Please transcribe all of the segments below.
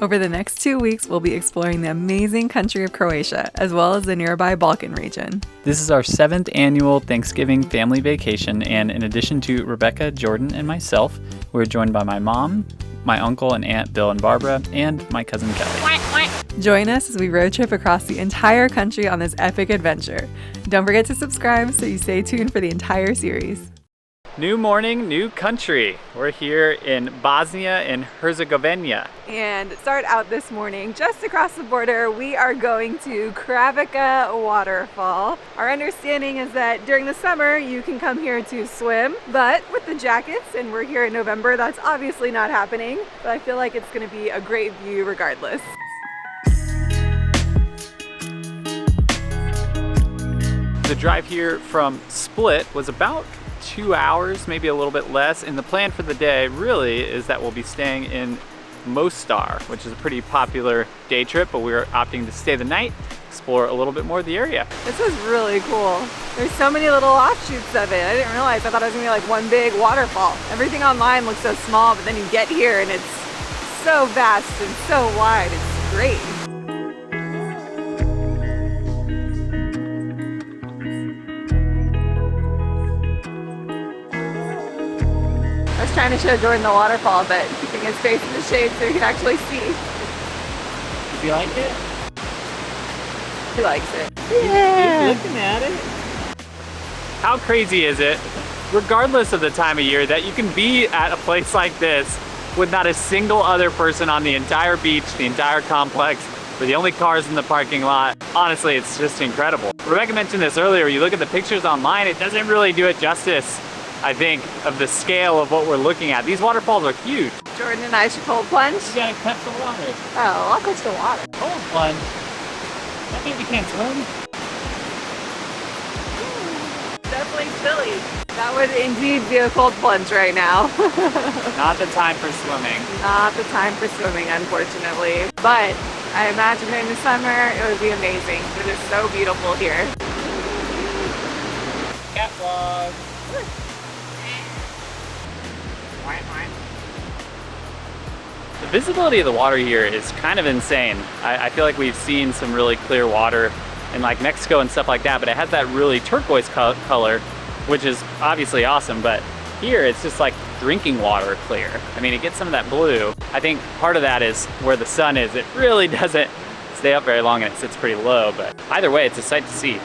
Over the next 2 weeks, we'll be exploring the amazing country of Croatia, as well as the nearby Balkan region. This is our 7th annual Thanksgiving family vacation, and in addition to Rebecca, Jordan, and myself, we're joined by my mom, my uncle and aunt Bill and Barbara, and my cousin Kelly. Join us as we road trip across the entire country on this epic adventure. Don't forget to subscribe so you stay tuned for the entire series. New morning, new country. We're here in Bosnia and Herzegovina. And start out this morning, just across the border, we are going to Kravica Waterfall. Our understanding is that during the summer, you can come here to swim, but with the jackets, and we're here in November, that's obviously not happening. But I feel like it's gonna be a great view regardless. The drive here from Split was about 2 hours, maybe a little bit less, and the plan for the day really is that we'll be staying in Mostar, which is a pretty popular day trip, but we're opting to stay the night, explore a little bit more of the area. This is really cool. There's so many little offshoots of it. I didn't realize. I thought it was gonna be like one big waterfall. Everything online looks so small, but then you get here and it's so vast and so wide. It's great. I was trying to show Jordan the waterfall, but keeping his face in the shade so he can actually see. Does he like it? He likes it. Yeah. He's looking at it. How crazy is it, regardless of the time of year, that you can be at a place like this with not a single other person on the entire beach, the entire complex? We're the only cars in the parking lot. Honestly, it's just incredible. Rebecca mentioned this earlier. You look at the pictures online, it doesn't really do it justice, I think, of the scale of what we're looking at. These waterfalls are huge. Jordan and I should cold plunge. You gotta cut the water. Oh, I'll touch the water. Cold plunge? That means you can't swim. Definitely chilly. That would indeed be a cold plunge right now. Not the time for swimming. Not the time for swimming, unfortunately. But I imagine during the summer it would be amazing. It is so beautiful here. Cat vlog. The visibility of the water here is kind of insane. I feel like we've seen some really clear water in like Mexico and stuff like that, but it has that really turquoise color, which is obviously awesome, but here it's just like drinking water clear. I mean, it gets some of that blue. I think part of that is where the sun is. It really doesn't stay up very long and it sits pretty low, but either way, it's a sight to see.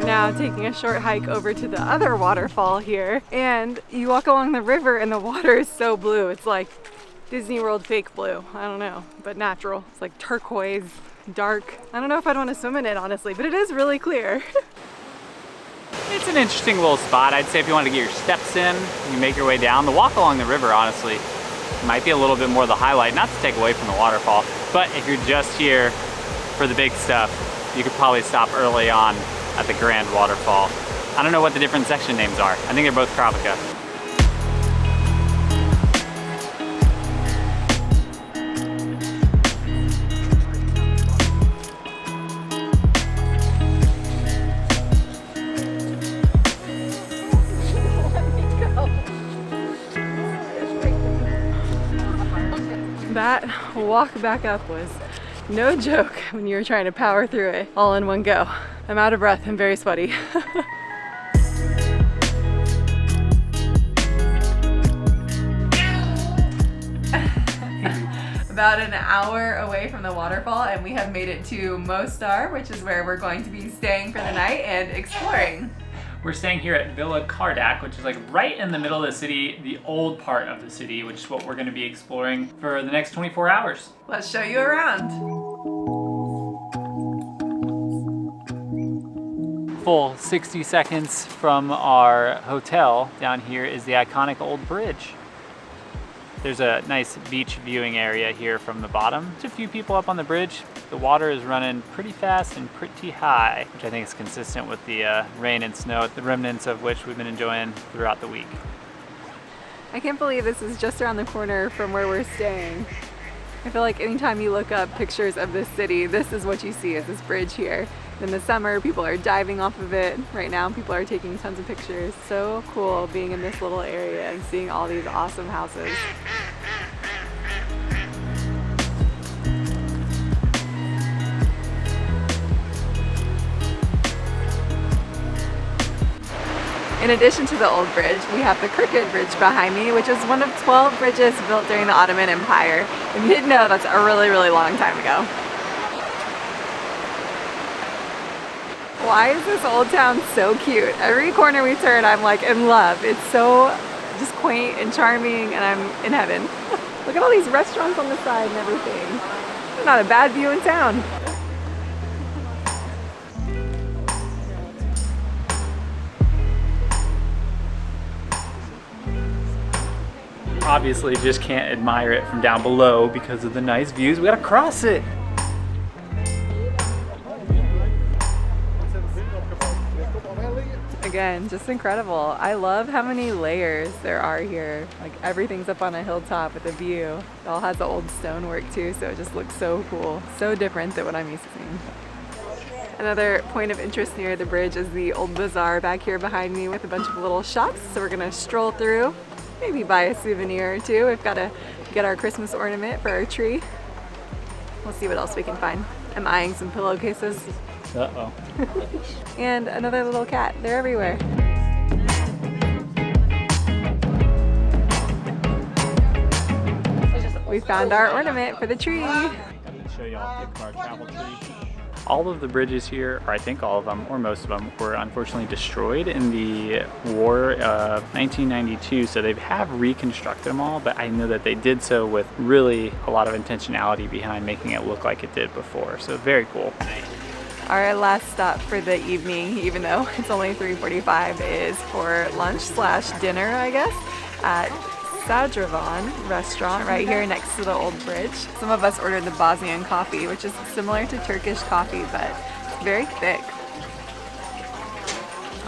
Now taking a short hike over to the other waterfall here, and you walk along the river and the water is so blue. It's like Disney World fake blue. I don't know, but natural. It's like turquoise, dark. I don't know if I'd want to swim in it, honestly, but it is really clear. It's an interesting little spot. I'd say if you want to get your steps in, you make your way down. The walk along the river, honestly, might be a little bit more the highlight, not to take away from the waterfall, but if you're just here for the big stuff, you could probably stop early on at the Grand Waterfall. I don't know what the different section names are. I think they're both Kravica. That walk back up was no joke when you were trying to power through it all in one go. I'm out of breath, I'm very sweaty. About an hour away from the waterfall and we have made it to Mostar, which is where we're going to be staying for the night and exploring. We're staying here at Villa Kardak, which is like right in the middle of the city, the old part of the city, which is what we're gonna be exploring for the next 24 hours. Let's show you around. Full 60 seconds from our hotel. Down here is the iconic old bridge. There's a nice beach viewing area here from the bottom. There's a few people up on the bridge. The water is running pretty fast and pretty high, which I think is consistent with the rain and snow, the remnants of which we've been enjoying throughout the week. I can't believe this is just around the corner from where we're staying. I feel like anytime you look up pictures of this city, this is what you see, is this bridge here. In the summer, people are diving off of it. Right now, people are taking tons of pictures. So cool being in this little area and seeing all these awesome houses. In addition to the old bridge, we have the Crooked Bridge behind me, which is one of 12 bridges built during the Ottoman Empire. If you didn't know, that's a really, really long time ago. Why is this old town so cute? Every corner we turn, I'm like in love. It's so just quaint and charming, and I'm in heaven. Look at all these restaurants on the side and everything. It's not a bad view in town. Obviously just can't admire it from down below because of the nice views. We gotta cross it. Again, just incredible. I love how many layers there are here. Like everything's up on a hilltop with a view. It all has the old stonework too, so it just looks so cool. So different than what I'm used to seeing. Another point of interest near the bridge is the old bazaar back here behind me with a bunch of little shops. So we're gonna stroll through, maybe buy a souvenir or two. We've gotta get our Christmas ornament for our tree. We'll see what else we can find. I'm eyeing some pillowcases. Uh-oh. And another little cat. They're everywhere. We found our ornament for the tree. I'm gonna show y'all our travel tree. All of the bridges here, or I think all of them, or most of them, were unfortunately destroyed in the war of 1992. So they have reconstructed them all, but I know that they did so with really a lot of intentionality behind making it look like it did before. So very cool. Our last stop for the evening, even though it's only 3:45, is for lunch slash dinner, I guess, at Sadravan restaurant right here next to the old bridge. Some of us ordered the Bosnian coffee, which is similar to Turkish coffee, but it's very thick.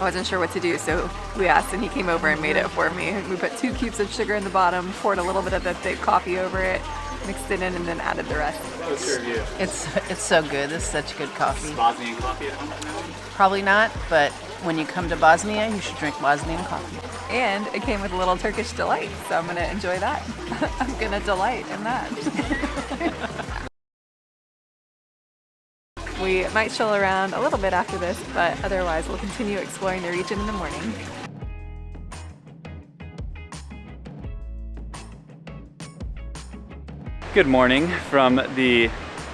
I wasn't sure what to do, so we asked and he came over and made it for me. We put 2 cubes of sugar in the bottom, poured a little bit of the thick coffee over it, mixed it in, and then added the rest. What's your review? It's so good. This is such good coffee. Bosnian coffee at home? Probably not, but when you come to Bosnia, you should drink Bosnian coffee. And it came with a little Turkish delight, so I'm gonna enjoy that. I'm gonna delight in that. We might chill around a little bit after this, but otherwise we'll continue exploring the region in the morning. Good morning from the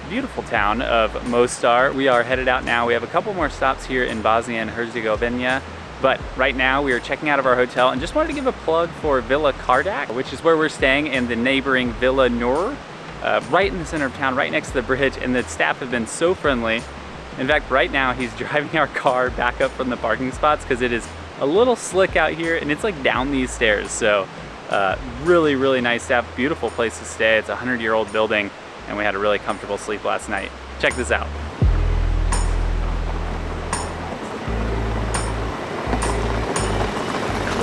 beautiful town of Mostar. We are headed out now. We have a couple more stops here in Bosnia and Herzegovina, but right now we are checking out of our hotel and just wanted to give a plug for Villa Kardak, which is where we're staying in the neighboring Villa Nur, right in the center of town, right next to the bridge, and the staff have been so friendly. In fact, right now he's driving our car back up from the parking spots because it is a little slick out here and it's like down these stairs. So really, really nice staff, beautiful place to stay. It's a 100-year-old building and we had a really comfortable sleep last night. Check this out.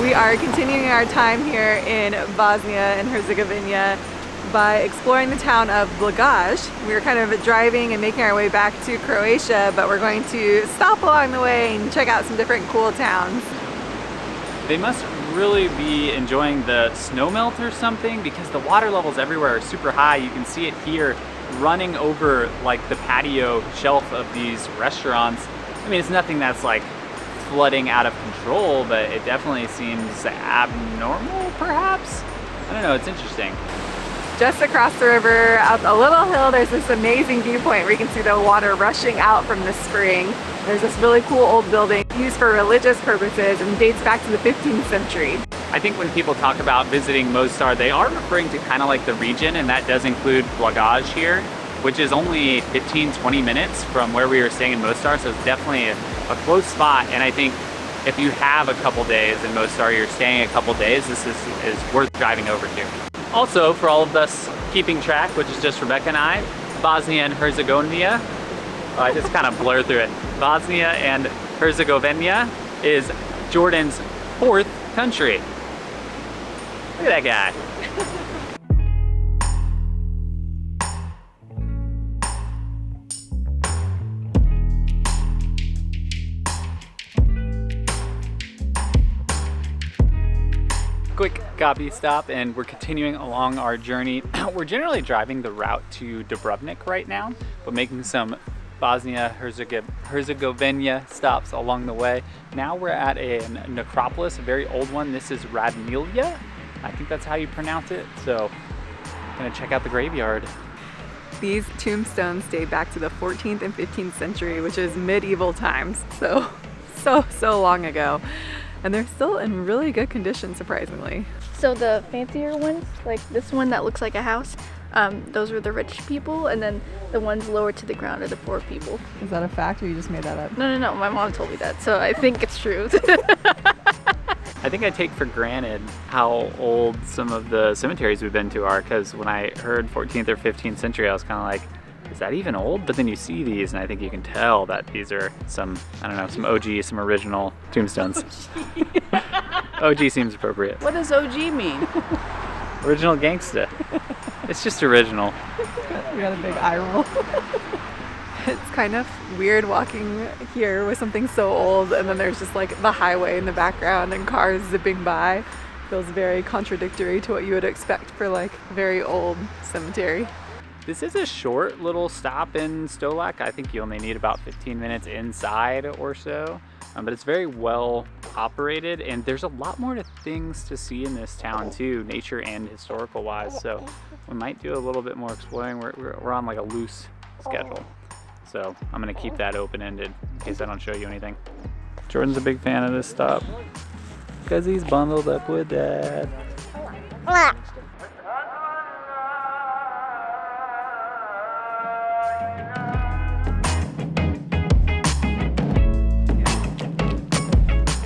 We are continuing our time here in Bosnia and Herzegovina by exploring the town of Blagaj. We were kind of driving and making our way back to Croatia, but we're going to stop along the way and check out some different cool towns. They must really be enjoying the snow melt or something because the water levels everywhere are super high. You can see it here running over like the patio shelf of these restaurants. I mean, it's nothing that's like flooding out of control, but it definitely seems abnormal perhaps. I don't know, it's interesting. Just across the river, up a little hill, there's this amazing viewpoint where you can see the water rushing out from the spring. There's this really cool old building used for religious purposes and dates back to the 15th century. I think when people talk about visiting Mostar, they are referring to kind of like the region, and that does include Blagaj here, which is only 15-20 minutes from where we were staying in Mostar, so it's definitely a close spot. And I think if you have a couple days in Mostar, you're staying a couple days, this is worth driving over to. Also, for all of us keeping track, which is just Rebecca and I, Bosnia and Herzegovina, I just kind of blur through it. Bosnia and Herzegovina is Jordan's 4th country. Look at that guy. quick coffee stop and we're continuing along our journey. We're generally driving the route to Dubrovnik right now, but making some Bosnia-Herzegovina stops along the way. Now we're at a necropolis, a very old one. This is Radimlja. I think that's how you pronounce it. So I'm gonna check out the graveyard. These tombstones date back to the 14th and 15th century, which is medieval times. So long ago. And they're still in really good condition, surprisingly. So the fancier ones, like this one that looks like a house, those are the rich people, and then the ones lower to the ground are the poor people. Is that a fact or you just made that up? No, my mom told me that, so I think it's true. I think I take for granted how old some of the cemeteries we've been to are, because when I heard 14th or 15th century, I was kind of like, is that even old? But then you see these and I think you can tell that these are some, I don't know, some OG, some original tombstones. OG seems appropriate. What does OG mean? Original gangsta. It's just original. We got a big eye roll. It's kind of weird walking here with something so old and then there's just like the highway in the background and cars zipping by. Feels very contradictory to what you would expect for like a very old cemetery. This is a short little stop in Stolac. I think you only need about 15 minutes inside or so, but it's very well operated and there's a lot more things to see in this town too, nature and historical wise. So we might do a little bit more exploring. We're on like a loose schedule. So I'm gonna keep that open-ended in case I don't show you anything. Jordan's a big fan of this stop because he's bundled up with Dad.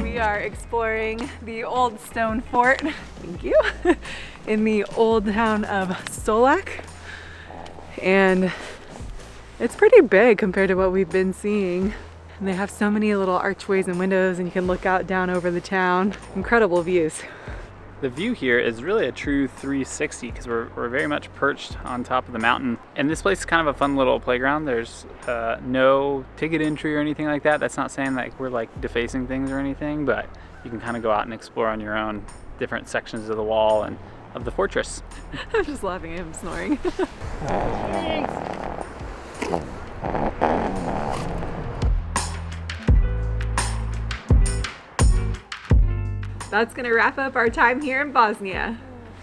We are exploring the old stone fort, thank you, in the old town of Stolac. And it's pretty big compared to what we've been seeing. And they have so many little archways and windows and you can look out down over the town. Incredible views. The view here is really a true 360 because we're very much perched on top of the mountain. And this place is kind of a fun little playground. There's no ticket entry or anything like that. That's not saying like we're like defacing things or anything, but you can kind of go out and explore on your own different sections of the wall and of the fortress. I'm just laughing at him snoring. That's gonna wrap up our time here in Bosnia.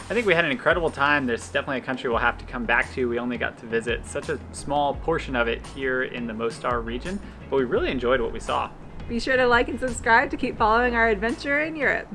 I think we had an incredible time. There's definitely a country we'll have to come back to. We only got to visit such a small portion of it here in the Mostar region, but we really enjoyed what we saw. Be sure to like and subscribe to keep following our adventure in Europe.